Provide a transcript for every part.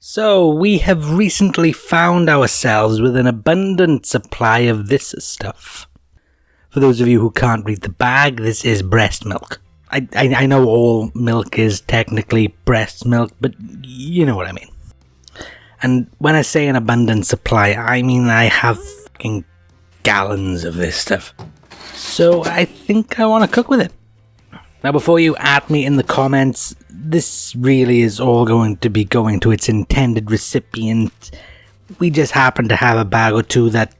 So, we have recently found ourselves with an abundant supply of this stuff. For those of you who can't read the bag, this is breast milk. I know all milk is technically breast milk, but you know what I mean. And when I say an abundant supply, I mean I have fucking gallons of this stuff. So I think I want to cook with it. Now before you at me in the comments, this really is all going to be going to its intended recipient. We just happen to have a bag or two that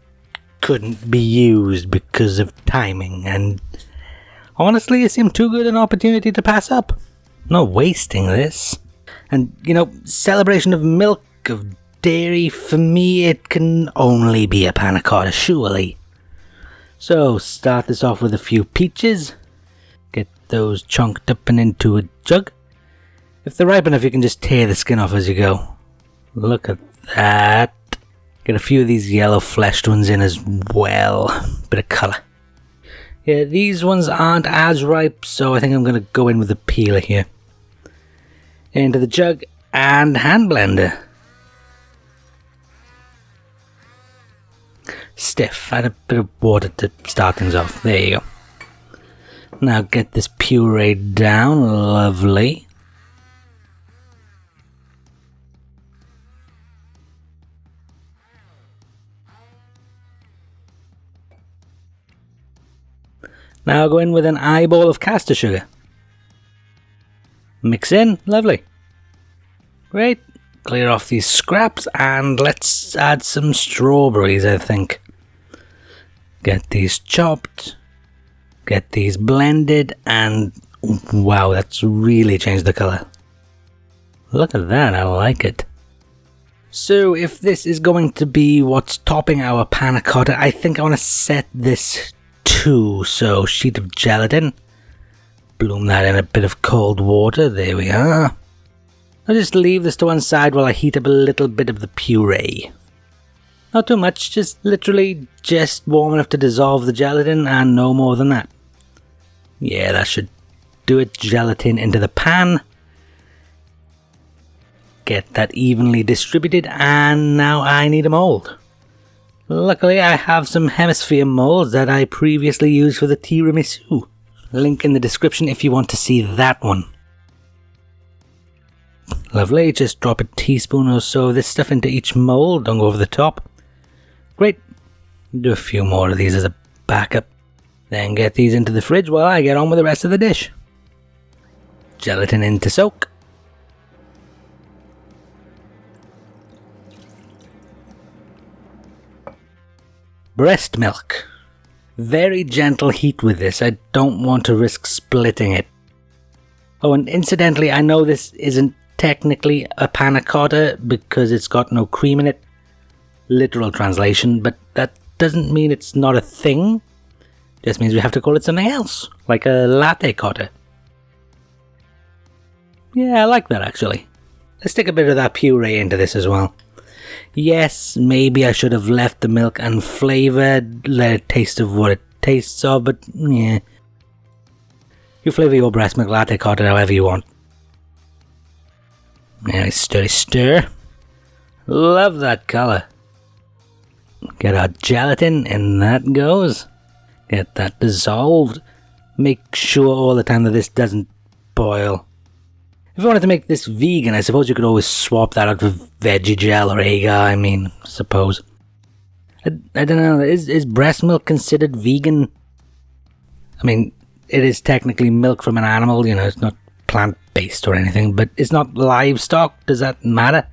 couldn't be used because of timing, and honestly it seemed too good an opportunity to pass up. Not wasting this. And celebration of milk, of dairy, for me it can only be a Panna Cotta, surely. So start this off with a few peaches. Get those chunked up and into a jug. If they're ripe enough, you can just tear the skin off as you go. Look at that. Get a few of these yellow fleshed ones in as well. Bit of colour. Yeah, these ones aren't as ripe, so I think I'm going to go in with a peeler here. Into the jug and hand blender. Stiff. Add a bit of water to start things off. There you go. Now get this puree down. Lovely. Now go in with an eyeball of caster sugar. Mix in. Lovely. Great. Clear off these scraps and let's add some strawberries, I think. Get these chopped. Get these blended, and wow, that's really changed the colour. Look at that, I like it. So if this is going to be what's topping our Panna Cotta, I think I want to set this to, so sheet of gelatin. Bloom that in a bit of cold water, there we are. I'll just leave this to one side while I heat up a little bit of the puree. Not too much, just literally just warm enough to dissolve the gelatin and no more than that. Yeah, that should do it. Gelatin into the pan. Get that evenly distributed, and now I need a mould. Luckily I have some hemisphere moulds that I previously used for the tiramisu. Link in the description if you want to see that one. Lovely, just drop a teaspoon or so of this stuff into each mould, don't go over the top. Great. Do a few more of these as a backup. Then get these into the fridge while I get on with the rest of the dish. Gelatin in to soak. Breast milk. Very gentle heat with this, I don't want to risk splitting it. Oh, and incidentally, I know this isn't technically a Panna Cotta because it's got no cream in it. Literal translation, but that doesn't mean it's not a thing. Just means we have to call it something else, like a Latte Cotta. Yeah, I like that actually. Let's stick a bit of that puree into this as well. Yes, maybe I should have left the milk unflavoured, let it taste of what it tastes of, but yeah. You flavour your breast milk Latte Cotta however you want. Nice stirry stir. Love that colour. Get our gelatin, and that goes. Get that dissolved. Make sure all the time that this doesn't boil. If you wanted to make this vegan, I suppose you could always swap that out for veggie gel or agar, I suppose. I don't know, is breast milk considered vegan? It is technically milk from an animal, it's not plant-based or anything, but it's not livestock, does that matter?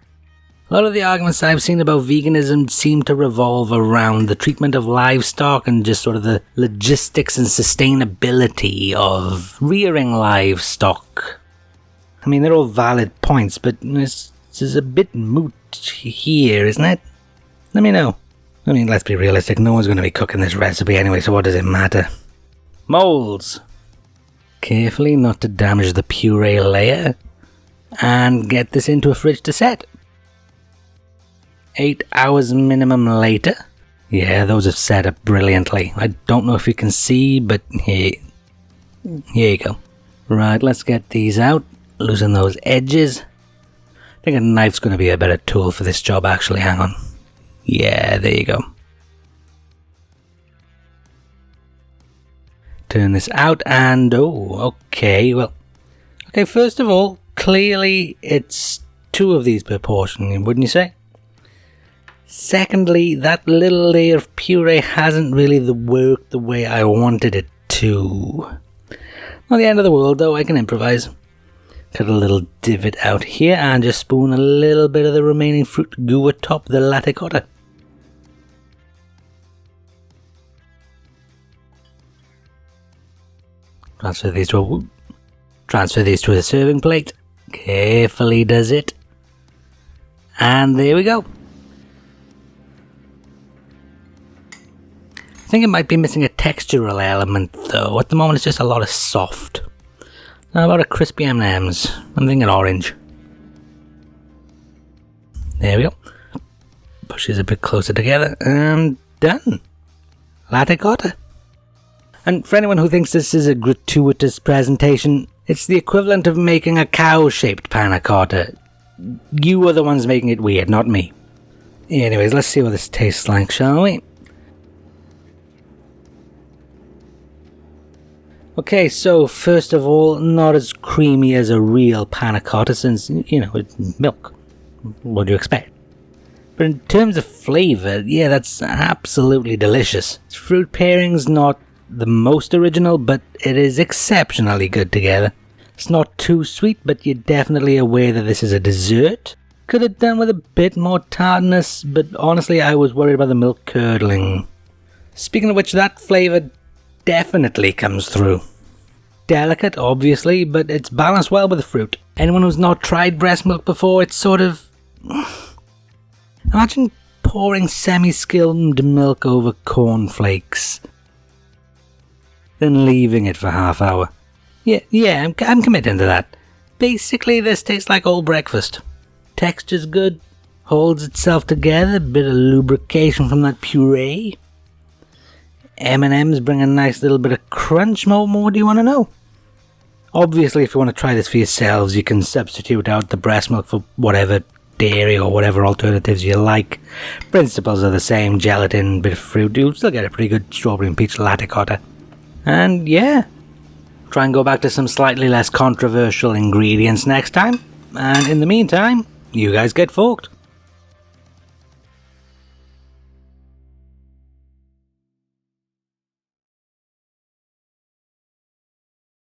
A lot of the arguments I've seen about veganism seem to revolve around the treatment of livestock and just sort of the logistics and sustainability of rearing livestock. They're all valid points, but this is a bit moot here, isn't it? Let me know. Let's be realistic, no one's going to be cooking this recipe anyway, so what does it matter? Moulds. Carefully not to damage the puree layer. And get this into a fridge to set. 8 hours minimum later. Yeah, those have set up brilliantly. I don't know if you can see, but here you go. Right, let's get these out. Loosen those edges. think a knife's going to be a better tool for this job, actually. Hang on. Yeah, there you go. Turn this out and... oh, okay, well... okay, first of all, clearly it's 2 of these per portion, wouldn't you say? Secondly, that little layer of puree hasn't really worked the way I wanted it to. Not the end of the world, though. I can improvise. Cut a little divot out here and just spoon a little bit of the remaining fruit goo atop the Latte Cotta. Transfer these to a serving plate. Carefully does it. And there we go. I think it might be missing a textural element though. At the moment it's just a lot of soft. How about a crispy M&Ms? I'm thinking orange. There we go. Push these a bit closer together and done. Latte Cotta. And for anyone who thinks this is a gratuitous presentation, it's the equivalent of making a cow-shaped panna cotta. You are the ones making it weird, not me. Anyways, let's see what this tastes like, shall we? Okay, so first of all, not as creamy as a real panna cotta since, you know, it's milk. What do you expect? But in terms of flavour, yeah, that's absolutely delicious. Fruit pairing's not the most original, but it is exceptionally good together. It's not too sweet, but you're definitely aware that this is a dessert. Could have done with a bit more tartness, but honestly I was worried about the milk curdling. Speaking of which, that flavour definitely comes through. Delicate, obviously, but it's balanced well with the fruit. Anyone who's not tried breast milk before, it's sort of... imagine pouring semi-skimmed milk over cornflakes, then leaving it for half hour. Yeah, I'm committing to that. Basically, this tastes like old breakfast. Texture's good, holds itself together, bit of lubrication from that puree. M&Ms bring a nice little bit of crunch. What more do you want to know? Obviously, if you want to try this for yourselves, you can substitute out the breast milk for whatever dairy or whatever alternatives you like. Principles are the same, gelatin, bit of fruit. You'll still get a pretty good strawberry and peach latte cotta. And yeah, try and go back to some slightly less controversial ingredients next time. And in the meantime, you guys get forked.